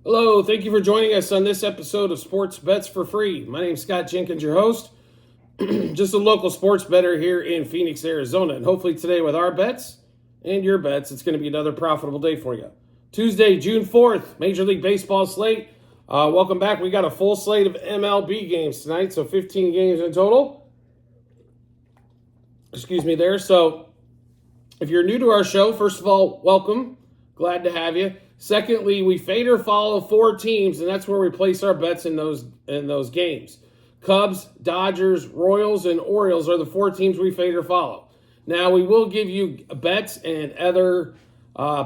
Hello, thank you for joining us on this episode of Sports Bets for Free. My name is Scott Jenkins, your host, just a local sports bettor here in Phoenix, Arizona. And hopefully today with our bets and your bets, it's going to be another profitable day for you. Tuesday, June 4th, Major League Baseball slate. Welcome back. We got a full slate of MLB games tonight, so 15 games in total. Excuse me there. So if you're new to our show, first of all, welcome. Glad to have you. Secondly, we fade or follow four teams, and that's where we place our bets in those games. Cubs, Dodgers, Royals, and Orioles are the four teams we fade or follow. Now, we will give you bets and other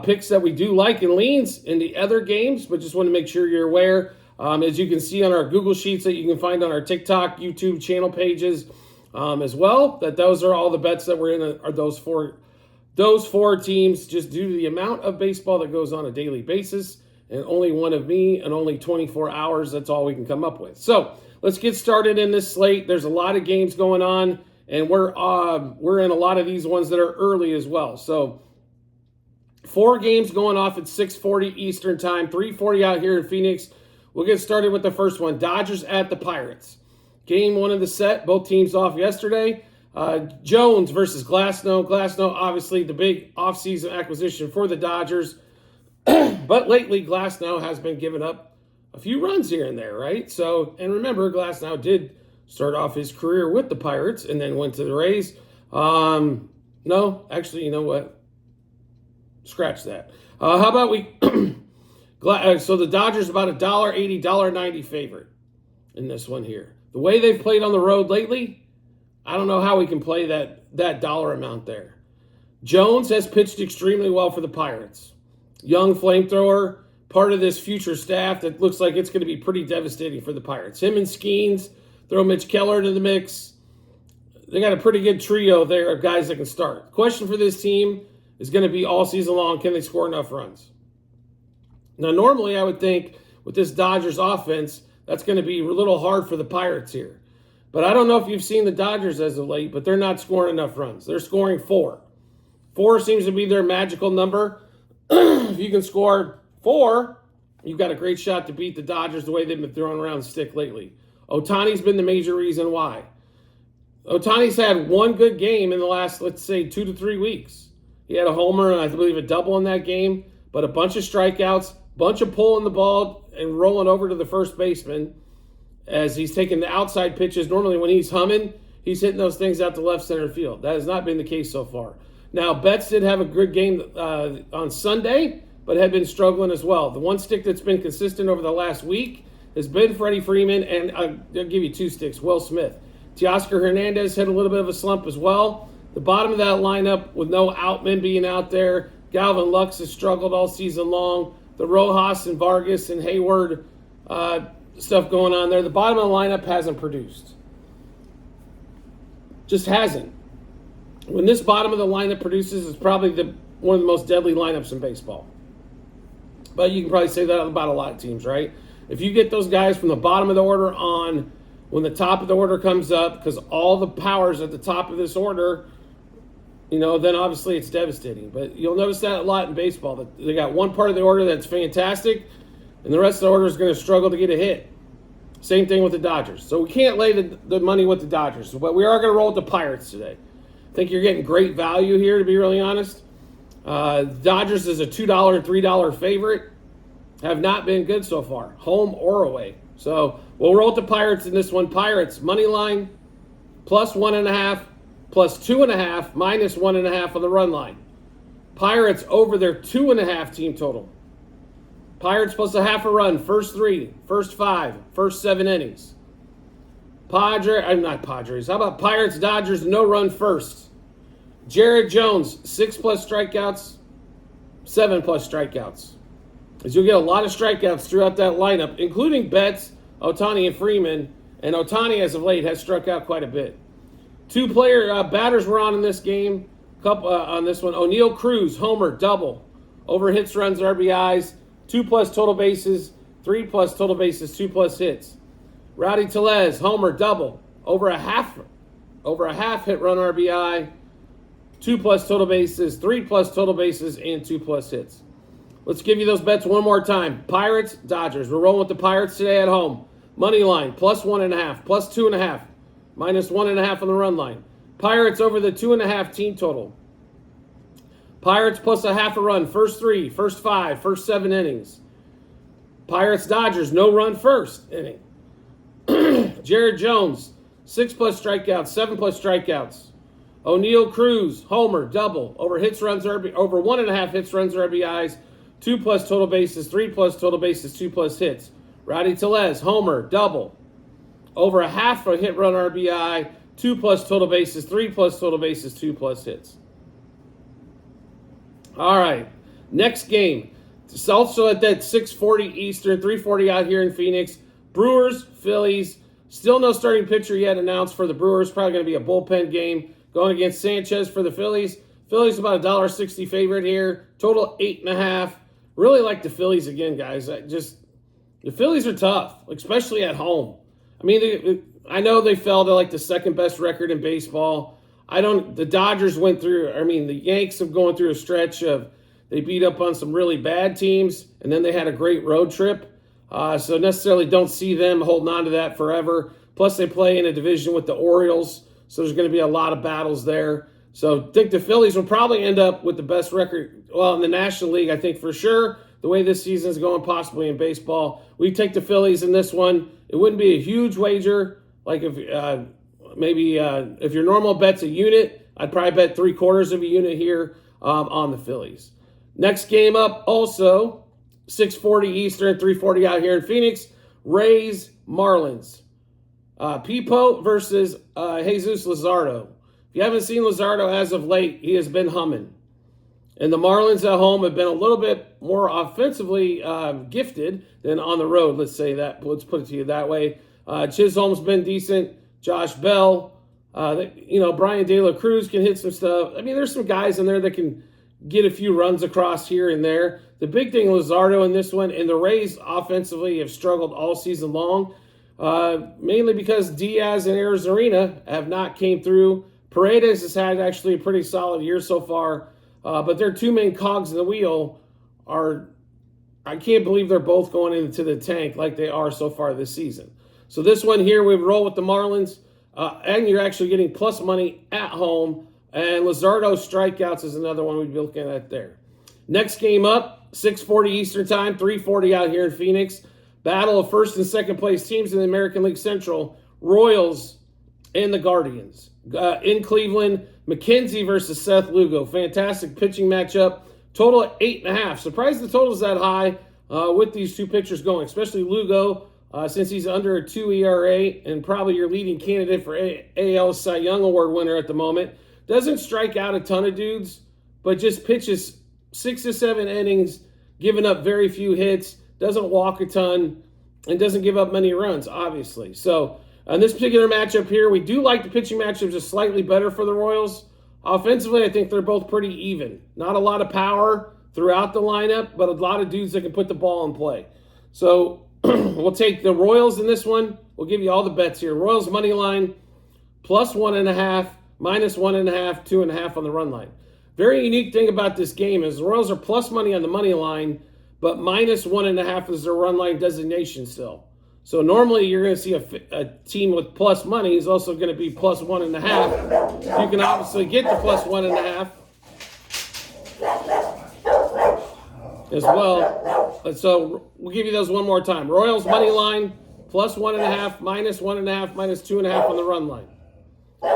picks that we do like and leans in the other games, but just want to make sure you're aware. As you can see on our Google Sheets that you can find on our TikTok, YouTube channel pages as well, that those are all the bets that we're in are those four teams, just due to the amount of baseball that goes on a daily basis, and only one of me and only 24 hours, that's all we can come up with. So let's get started in this slate. There's a lot of games going on, and we're in a lot of these ones that are early as well. So 4 games going off at 6:40 Eastern time, 3:40 out here in Phoenix. We'll get started with the first one, Dodgers at the Pirates. Game 1 of the set, both teams off yesterday. Jones versus Glasnow. Glasnow, obviously, the big offseason acquisition for the Dodgers. But lately, Glasnow has been giving up a few runs here and there, right? So, and remember, Glasnow did start off his career with the Pirates and then went to the Rays. No, actually, you know what? Scratch that. How about we... So the Dodgers about $1.80, $1.90 favorite in this one here. The way they've played on the road lately, I don't know how we can play that dollar amount there. Jones has pitched extremely well for the Pirates. Young flamethrower, part of this future staff that looks like it's going to be pretty devastating for the Pirates. Him and Skeens, throw Mitch Keller into the mix. They got a pretty good trio there of guys that can start. Question for this team is going to be all season long, can they score enough runs? Now, normally I would think with this Dodgers offense, that's going to be a little hard for the Pirates here. But I don't know if you've seen the Dodgers as of late, but they're not scoring enough runs. They're scoring 4. 4 seems to be their magical number. If you can score 4, you've got a great shot to beat the Dodgers the way they've been throwing around the stick lately. Ohtani's been the major reason why. Ohtani's had one good game in the last, let's say, 2 to 3 weeks. He had a homer and I believe a double in that game, but a bunch of strikeouts, bunch of pulling the ball and rolling over to the first baseman. As he's taking the outside pitches, normally when he's humming, he's hitting those things out to left center field. That has not been the case so far. Now, Betts did have a good game on Sunday, but had been struggling as well. The one stick that's been consistent over the last week has been Freddie Freeman, and I'll give you 2 sticks, Will Smith. Teoscar Hernandez had a little bit of a slump as well. The bottom of that lineup with no Outman being out there. Galvin Lux has struggled all season long. The Rojas and Vargas and Hayward stuff going on there. The bottom of the lineup hasn't produced. Just hasn't. When this bottom of the lineup produces, it's probably one of the most deadly lineups in baseball. But you can probably say that about a lot of teams, right? If you get those guys from the bottom of the order on, when the top of the order comes up, because all the power's at the top of this order, then obviously it's devastating. But you'll notice that a lot in baseball. That they got one part of the order that's fantastic, and the rest of the order is going to struggle to get a hit. Same thing with the Dodgers. So we can't lay the money with the Dodgers, but we are going to roll with the Pirates today. I think you're getting great value here, to be really honest. Dodgers is a $2 and $3 favorite. Have not been good so far, home or away. So we'll roll with the Pirates in this one. Pirates, money line, plus 1.5, plus 2.5, minus 1.5 on the run line. Pirates over their 2.5 team total. Pirates plus 0.5 run, first 3, first 5, first 7 innings. Not Padres. How about Pirates, Dodgers, no run first? Jared Jones, 6+ strikeouts, 7+ strikeouts. As you'll get a lot of strikeouts throughout that lineup, including Betts, Ohtani, and Freeman. And Ohtani, as of late, has struck out quite a bit. 2 batters were on in this game. On this one, O'Neal Cruz, homer, double. Over hits, runs, RBIs. 2+ total bases, 3+ total bases, 2+ hits. Rowdy Tellez, homer, double, over a half hit run RBI, 2+ total bases, 3+ total bases, and 2+ hits. Let's give you those bets one more time. Pirates, Dodgers. We're rolling with the Pirates today at home. Money line, +1.5, +2.5, -1.5 on the run line. Pirates over the 2.5 team total. Pirates plus a half a run, first 3, first 5, first 7 innings. Pirates, Dodgers, no run first inning. Jared Jones, 6+ strikeouts, 7+ strikeouts. O'Neal Cruz, homer, double, over 1.5 hits, runs, or RBIs, 2+ total bases, 3+ total bases, 2+ hits. Rowdy Tellez, homer, double, over a half a hit, run, RBI, 2+ total bases, 3+ total bases, 2+ hits. All right, next game. It's also at that 6:40 Eastern, 3:40 out here in Phoenix. Brewers, Phillies. Still no starting pitcher yet announced for the Brewers. Probably going to be a bullpen game. Going against Sanchez for the Phillies. Phillies about a $1.60 favorite here. Total 8.5. Really like the Phillies again, guys. The Phillies are tough, especially at home. I mean, I know they fell to like the second best record in baseball. The Dodgers the Yanks have gone through a stretch of they beat up on some really bad teams, and then they had a great road trip. So necessarily don't see them holding on to that forever. Plus, they play in a division with the Orioles, so there's going to be a lot of battles there. So I think the Phillies will probably end up with the best record, in the National League, I think for sure. The way this season is going, possibly in baseball, we take the Phillies in this one. It wouldn't be a huge wager. Like if your normal bet's a unit, I'd probably bet 3/4 of a unit here on the Phillies. Next game up, also 6:40 Eastern, 3:40 out here in Phoenix. Rays, Marlins. Pipo versus Jesus Luzardo. If you haven't seen Luzardo as of late, he has been humming. And the Marlins at home have been a little bit more offensively gifted than on the road. Let's put it to you that way. Chisholm's been decent. Josh Bell. Brian De La Cruz can hit some stuff. I mean, there's some guys in there that can get a few runs across here and there. The big thing, Luzardo in this one, and the Rays offensively have struggled all season long, mainly because Diaz and Arizarena have not came through. Paredes has had actually a pretty solid year so far, but their two main cogs in the wheel I can't believe they're both going into the tank like they are so far this season. So this one here, we roll with the Marlins, and you're actually getting plus money at home. And Luzardo strikeouts is another one we'd be looking at there. Next game up, 6:40 Eastern Time, 3:40 out here in Phoenix. Battle of first and second place teams in the American League Central. Royals and the Guardians. In Cleveland, McKenzie versus Seth Lugo. Fantastic pitching matchup. Total 8.5. Surprised the total's that high with these two pitchers going, especially Lugo, since he's under a 2 ERA and probably your leading candidate for AL Cy Young Award winner at the moment. Doesn't strike out a ton of dudes, but just pitches 6 to 7 innings, giving up very few hits, doesn't walk a ton, and doesn't give up many runs, obviously. So, on this particular matchup here, we do like the pitching matchup just slightly better for the Royals. Offensively, I think they're both pretty even. Not a lot of power throughout the lineup, but a lot of dudes that can put the ball in play. So, we'll take the Royals in this one. We'll give you all the bets here. Royals money line, +1.5. -1.5, 2.5 on the run line. Very unique thing about this game is the Royals are plus money on the money line, but -1.5 is their run line designation still. So normally you're going to see a team with plus money is also going to be +1.5. You can obviously get the +1.5 as well. And so we'll give you those one more time. Royals money line, +1.5, -1.5, -2.5 on the run line.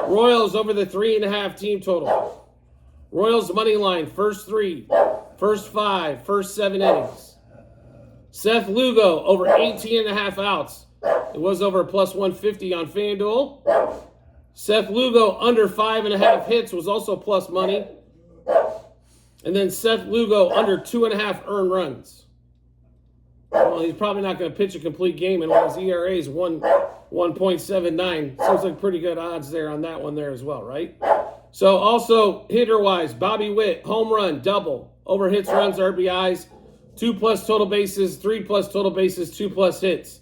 Royals over the 3.5 team total. Royals money line, first 3, first 5, first 7 innings. Seth Lugo over 18.5 outs. It was over +150 on FanDuel. Seth Lugo under 5.5 hits was also plus money. And then Seth Lugo under 2.5 earned runs. Well, he's probably not going to pitch a complete game, and his ERA is 1.79. Seems like pretty good odds there on that one there as well, right? So also hitter-wise, Bobby Witt, home run, double, over hits, runs, RBIs, 2+ total bases, 3+ total bases, 2+ hits.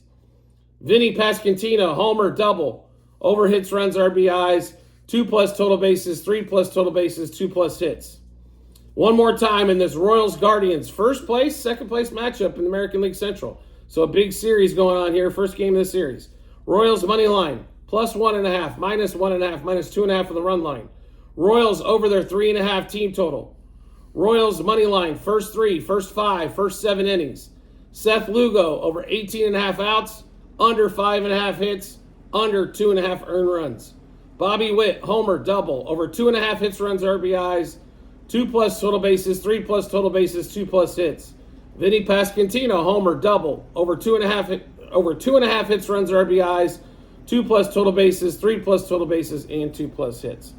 Vinny Pasquantino, homer, double, over hits, runs, RBIs, 2+ total bases, 3+ total bases, 2+ hits. One more time in this Royals-Guardians first place, second place matchup in the American League Central. So a big series going on here. First game of the series. Royals money line, plus 1.5, minus 1.5, minus 2.5 on the run line. Royals over their 3.5 team total. Royals money line, first 3, first 5, first 7 innings. Seth Lugo over 18.5 outs, under 5.5 hits, under 2.5 earned runs. Bobby Witt, homer, double, over 2.5 hits, runs, RBIs, 2+ total bases, 3+ total bases, 2+ hits. Vinny Pasquantino, homer, double, over 2.5 hits, runs, RBIs, 2+ total bases, 3+ total bases, and 2+ hits.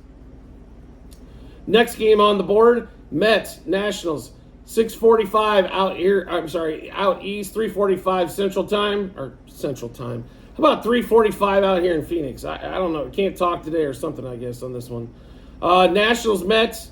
Next game on the board, Mets, Nationals, 6:45 out east, 3:45 Central Time. How about 3:45 out here in Phoenix? I don't know. Can't talk today or something, I guess, on this one. Nationals, Mets.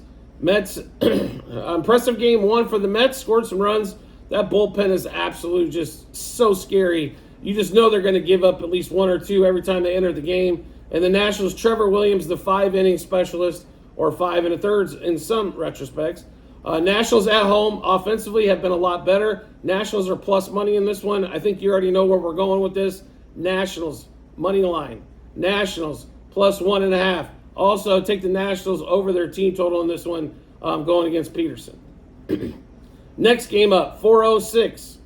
Impressive game one for the Mets. Scored some runs. That bullpen is absolutely just so scary. You just know they're going to give up at least 1 or 2 every time they enter the game. And the Nationals, Trevor Williams, the 5-inning specialist, or 5 1/3 in some retrospects. Nationals at home offensively have been a lot better. Nationals are plus money in this one. I think you already know where we're going with this. Nationals money line. Nationals plus 1.5. Also take the Nationals over their team total in this one, going against Peterson. Next game up, 4:06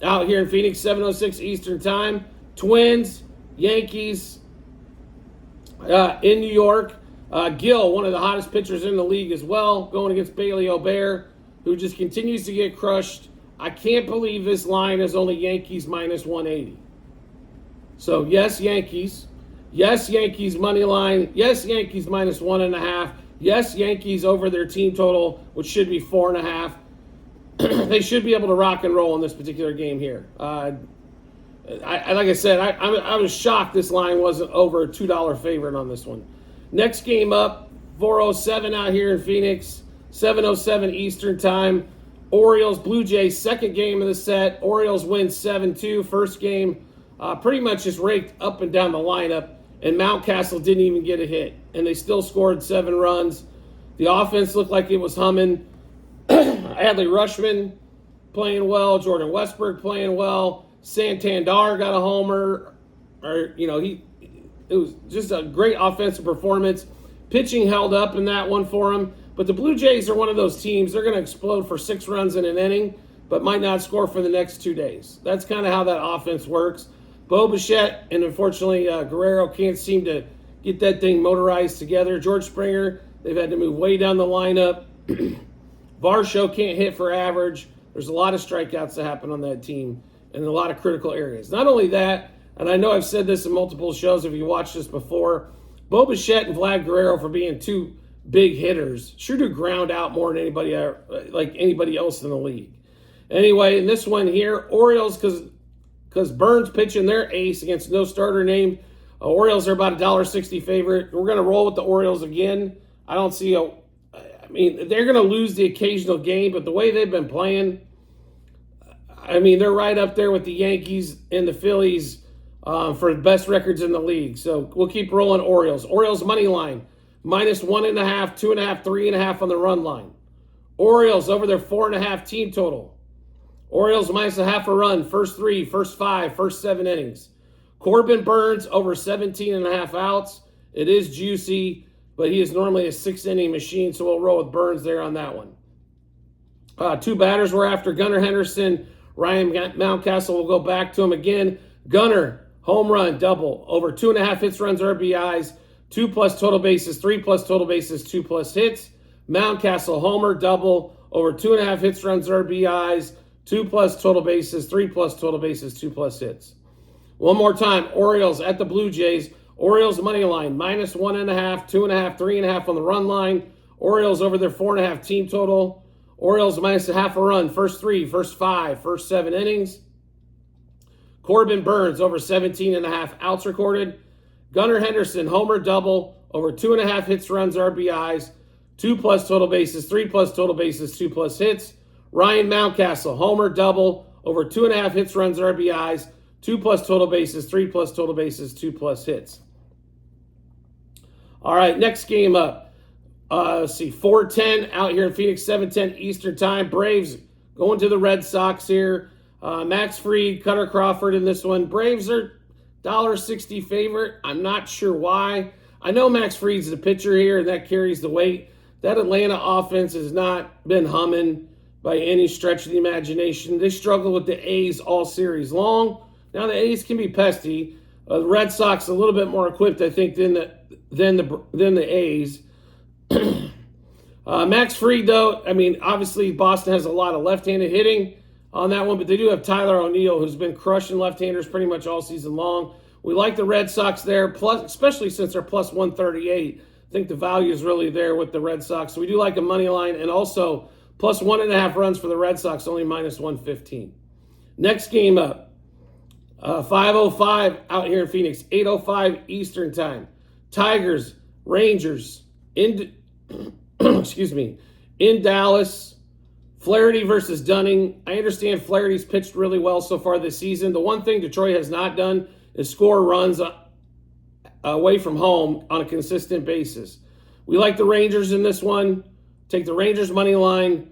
out here in Phoenix, 7:06 Eastern Time. Twins, Yankees in New York. Gill, one of the hottest pitchers in the league as well, going against Bailey O'Bear, who just continues to get crushed. I can't believe this line is only Yankees minus 180. So, yes, Yankees. Yes, Yankees money line. Yes, Yankees minus 1.5. Yes, Yankees over their team total, which should be 4.5. They should be able to rock and roll in this particular game here. Like I said, I was shocked this line wasn't over a $2 favorite on this one. Next game up, 4:07 out here in Phoenix, 7:07 Eastern Time. Orioles, Blue Jays, second game of the set. Orioles win 7-2. First game, pretty much just raked up and down the lineup, and Mountcastle didn't even get a hit, and they still scored 7 runs. The offense looked like it was humming. Adley Rutschman playing well. Jordan Westberg playing well. Santander got a homer. It was just a great offensive performance. Pitching held up in that one for him. But the Blue Jays are one of those teams. They're going to explode for 6 runs in an inning, but might not score for the next 2 days. That's kind of how that offense works. Bo Bichette and, unfortunately, Guerrero can't seem to get that thing motorized together. George Springer, they've had to move way down the lineup. Varsho can't hit for average. There's a lot of strikeouts that happen on that team in a lot of critical areas. Not only that, and I know I've said this in multiple shows if you watched this before, Bo Bichette and Vlad Guerrero, for being 2 big hitters, sure do ground out more than anybody else in the league. Anyway, in this one here, Orioles, because Burns pitching their ace against no starter named, Orioles are about $1.60 favorite. We're going to roll with the Orioles again. I don't see they're going to lose the occasional game, but the way they've been playing, they're right up there with the Yankees and the Phillies for the best records in the league. So we'll keep rolling Orioles. Orioles money line, minus 1.5, 2.5, 3.5 on the run line. Orioles over their 4.5 team total. Orioles minus 0.5 run, first 3, first 5, first 7 innings. Corbin Burns over 17.5 outs. It is juicy, but he is normally a 6-inning machine, so we'll roll with Burns there on that one. 2 batters were after Gunnar Henderson. Ryan Mountcastle will go back to him again. Gunnar, home run, double, over 2.5 hits, runs, RBIs, 2+ total bases, 3+ total bases, 2+ hits. Mountcastle, homer, double, over 2.5 hits, runs, RBIs, 2+ total bases, 3+ total bases, 2+ hits. One more time, Orioles at the Blue Jays. Orioles money line, minus 1.5, 2.5, 3.5 on the run line. Orioles over their 4.5 team total. Orioles minus 0.5 run, first 3, first 5, first 7 innings. Corbin Burns over 17.5 outs recorded. Gunnar Henderson, homer, double, over 2.5 hits, runs, RBIs, 2+ total bases, 3+ total bases, 2+ hits. Ryan Mountcastle, homer, double, over 2.5 hits, runs, RBIs, 2+ total bases, 3+ total bases, 2+ hits. All right, next game up. Let's see, 4:10 out here in Phoenix, 7:10 Eastern Time. Braves going to the Red Sox here. Max Fried, Cutter Crawford in this one. Braves are $1.60 favorite. I'm not sure why. I know Max Fried's the pitcher here, and that carries the weight. That Atlanta offense has not been humming by any stretch of the imagination. They struggle with the A's all series long. Now the A's can be pesky. The Red Sox a little bit more equipped, I think, than the A's. Max Fried, though, I mean, obviously Boston has a lot of left-handed hitting on that one, but they do have Tyler O'Neill, who's been crushing left-handers pretty much all season long. We like the Red Sox there, plus, especially since they're plus 138. I think the value is really there with the Red Sox. So we do like a money line, and also plus 1.5 runs for the Red Sox, only minus 115. Next game up, 5:05 out here in Phoenix, 8:05 Eastern Time. Tigers, Rangers, in Dallas. Flaherty versus Dunning. I understand Flaherty's pitched really well so far this season. The one thing Detroit has not done is score runs away from home on a consistent basis. We like the Rangers in this one. Take the Rangers money line.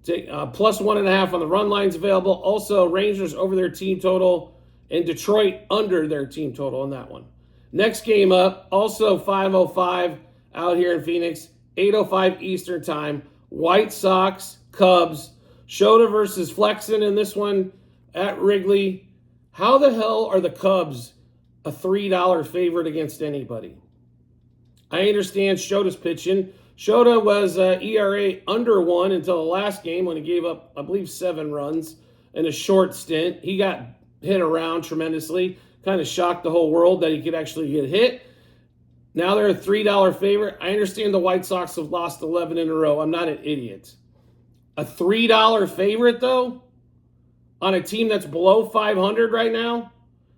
Take plus 1.5 on the run lines available. Also, Rangers over their team total, and Detroit under their team total in that one. Next game up, also 5:05 out here in Phoenix, 8:05 Eastern Time. White Sox, Cubs, Shota versus Flexen in this one at Wrigley. How the hell are the Cubs a $3 favorite against anybody? I understand Shota's pitching. Shota was ERA under 1 until the last game when he gave up, I believe, 7 runs in a short stint. He got hit around tremendously. Kind of shocked the whole world that he could actually get hit. Now they're a $3 favorite. I understand the White Sox have lost 11 in a row. I'm not an idiot. A $3 favorite, though, on a team that's below 500 right now,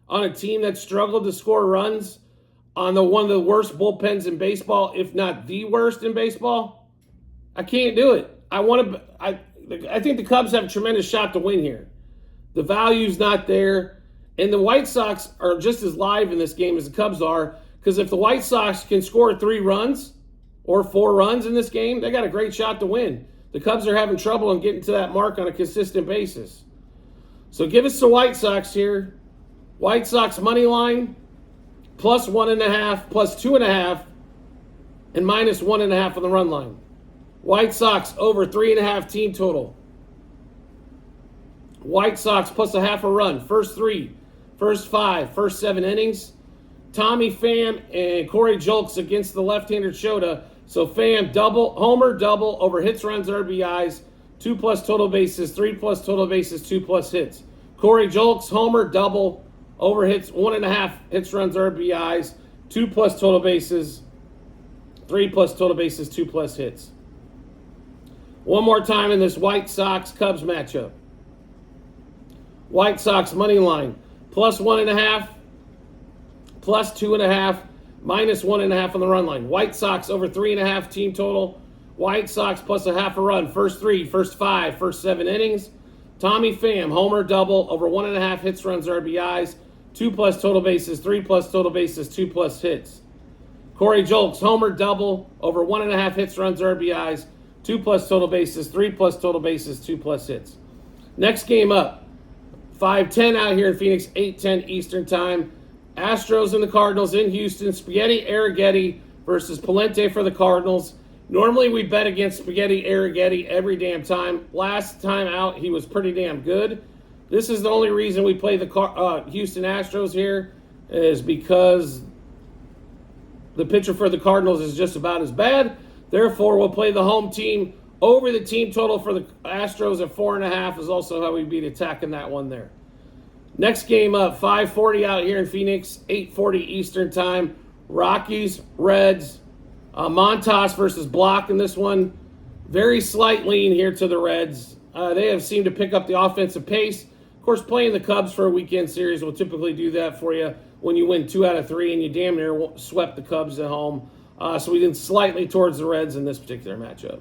on a team that struggled to score runs, on one of the worst bullpens in baseball, if not the worst in baseball. I can't do it. I think the Cubs have a tremendous shot to win here. The value's not there. And the White Sox are just as live in this game as the Cubs are, because if the White Sox can score 3 runs or 4 runs in this game, they got a great shot to win. The Cubs are having trouble in getting to that mark on a consistent basis. So give us the White Sox here. White Sox money line, plus 1.5, plus 2.5, and minus 1.5 on the run line. White Sox over 3.5 team total. White Sox plus 0.5 run. First 3, first 5, first 7 innings. Tommy Pham and Corey Julks against the left-handed Shota. So Pham homer double over hits, runs, RBIs, 2+ total bases, 3+ total bases, 2+ hits. Corey Julks homer double over hits, 1.5 hits, runs, RBIs, 2+ total bases, 3+ total bases, 2+ hits. One more time in this White Sox-Cubs matchup. White Sox money line, plus 1.5, plus 2.5, minus 1.5 on the run line. White Sox over 3.5 team total. White Sox plus 0.5 run. First 3, first 5, first 7 innings. Tommy Pham, homer double over 1.5 hits, runs, RBIs, 2+ total bases, 3+ total bases, 2+ hits. Corey Julks, homer double over 1.5 hits, runs, RBIs, 2+ total bases, 3+ total bases, 2+ hits. Next game up, 5:10 out here in Phoenix, 8:10 Eastern Time. Astros and the Cardinals in Houston. Spaghetti Arrighetti versus Palente for the Cardinals. Normally we bet against Spaghetti Arrighetti every damn time. Last time out, he was pretty damn good. This is the only reason we play the Houston Astros here, is because the pitcher for the Cardinals is just about as bad. Therefore, we'll play the home team over the team total for the Astros at 4.5 is also how we'd be attacking that one there. Next game up, 5:40 out here in Phoenix, 8:40 Eastern Time. Rockies, Reds, Montas versus Block in this one. Very slight lean here to the Reds. They have seemed to pick up the offensive pace. Of course, playing the Cubs for a weekend series will typically do that for you when you win 2 out of 3 and you damn near swept the Cubs at home. So we did slightly towards the Reds in this particular matchup.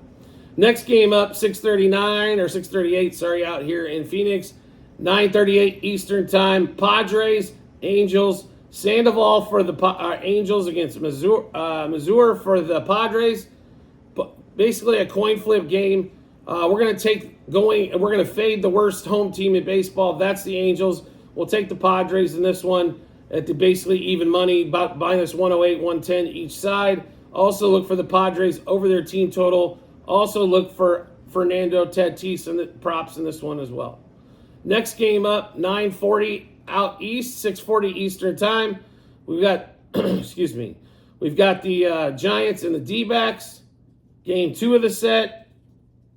Next game up, 6:38, out here in Phoenix. 9:38 Eastern Time. Padres, Angels, Sandoval for the Angels against Missouri for the Padres. basically a coin flip game. We're going to fade the worst home team in baseball. That's the Angels. We'll take the Padres in this one at the basically even money, about minus 108, 110 each side. Also look for the Padres over their team total. Also look for Fernando Tatis and the props in this one as well. Next game up, 9:40 out east, 6:40 Eastern time. We've got, excuse me, we've got the Giants and the D-backs. Game 2 of the set.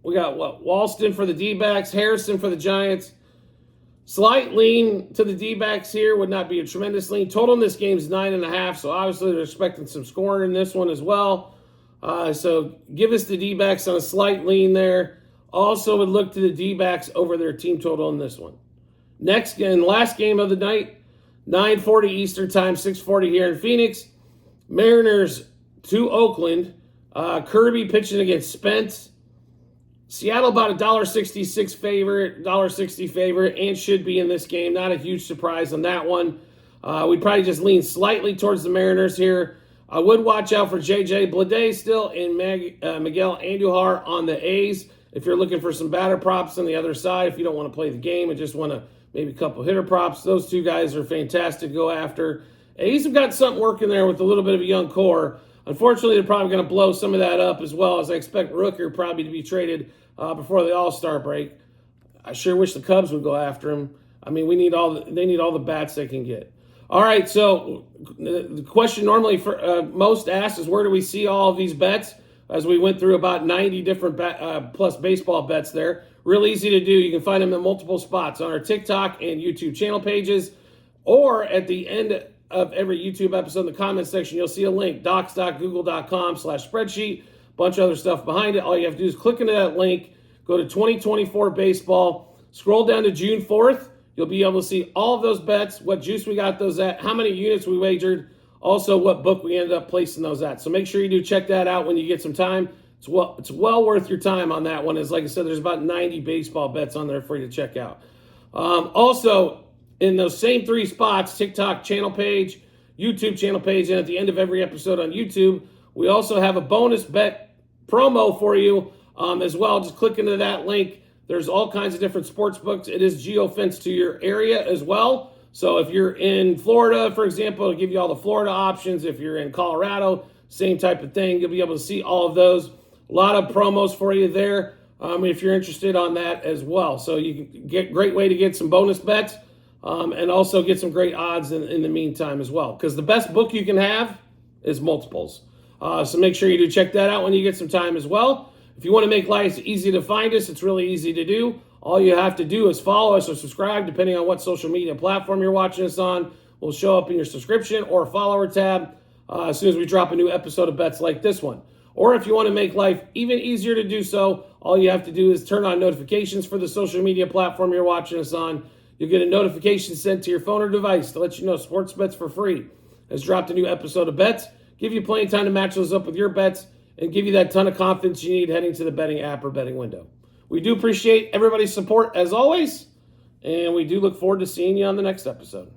We got Walston for the D-backs, Harrison for the Giants. Slight lean to the D-backs here, would not be a tremendous lean. Total in this game is 9.5, so obviously they're expecting some scoring in this one as well. So give us the D-backs on a slight lean there. Also would look to the D-backs over their team total in this one. Next and last game of the night, 9:40 Eastern time, 6:40 here in Phoenix. Mariners to Oakland. Kirby pitching against Spence. Seattle about $1.66 favorite, $1.60 favorite, and should be in this game. Not a huge surprise on that one. We'd probably just lean slightly towards the Mariners here. I would watch out for J.J. Bleday still and Miguel Andujar on the A's. If you're looking for some batter props on the other side, if you don't want to play the game and just want to maybe a couple hitter props, those two guys are fantastic to go after. A's have got something working there with a little bit of a young core. Unfortunately, they're probably going to blow some of that up as well, as I expect Rooker probably to be traded before the All-Star break. I sure wish the Cubs would go after him. I mean, they need all the bats they can get. All right, so the question normally for most asked is where do we see all of these bets? As we went through about 90 different plus baseball bets there. Real easy to do. You can find them in multiple spots on our TikTok and YouTube channel pages, or at the end of every YouTube episode in the comments section, you'll see a link, docs.google.com/spreadsheet, bunch of other stuff behind it. All you have to do is click into that link, go to 2024 baseball, scroll down to June 4th. You'll be able to see all of those bets, what juice we got those at, how many units we wagered, also what book we ended up placing those at. So make sure you do check that out when you get some time. It's well worth your time on that one. As like I said, there's about 90 baseball bets on there for you to check out. Also, in those same 3 spots, TikTok channel page, YouTube channel page, and at the end of every episode on YouTube, we also have a bonus bet promo for you as well. Just click into that link. There's all kinds of different sports books. It is geo-fenced to your area as well. So if you're in Florida, for example, it'll give you all the Florida options. If you're in Colorado, same type of thing. You'll be able to see all of those. A lot of promos for you there if you're interested on that as well. So you can get great way to get some bonus bets and also get some great odds in the meantime as well. Because the best book you can have is multiples. So make sure you do check that out when you get some time as well. If you want to make life easy to find us, it's really easy to do. All you have to do is follow us or subscribe, depending on what social media platform you're watching us on. We'll show up in your subscription or follower tab as soon as we drop a new episode of bets like this one. Or if you want to make life even easier to do so, all you have to do is turn on notifications for the social media platform you're watching us on. You'll get a notification sent to your phone or device to let you know Sports Bets for Free has dropped a new episode of bets. Give you plenty of time to match those up with your bets and give you that ton of confidence you need heading to the betting app or betting window. We do appreciate everybody's support as always, and we do look forward to seeing you on the next episode.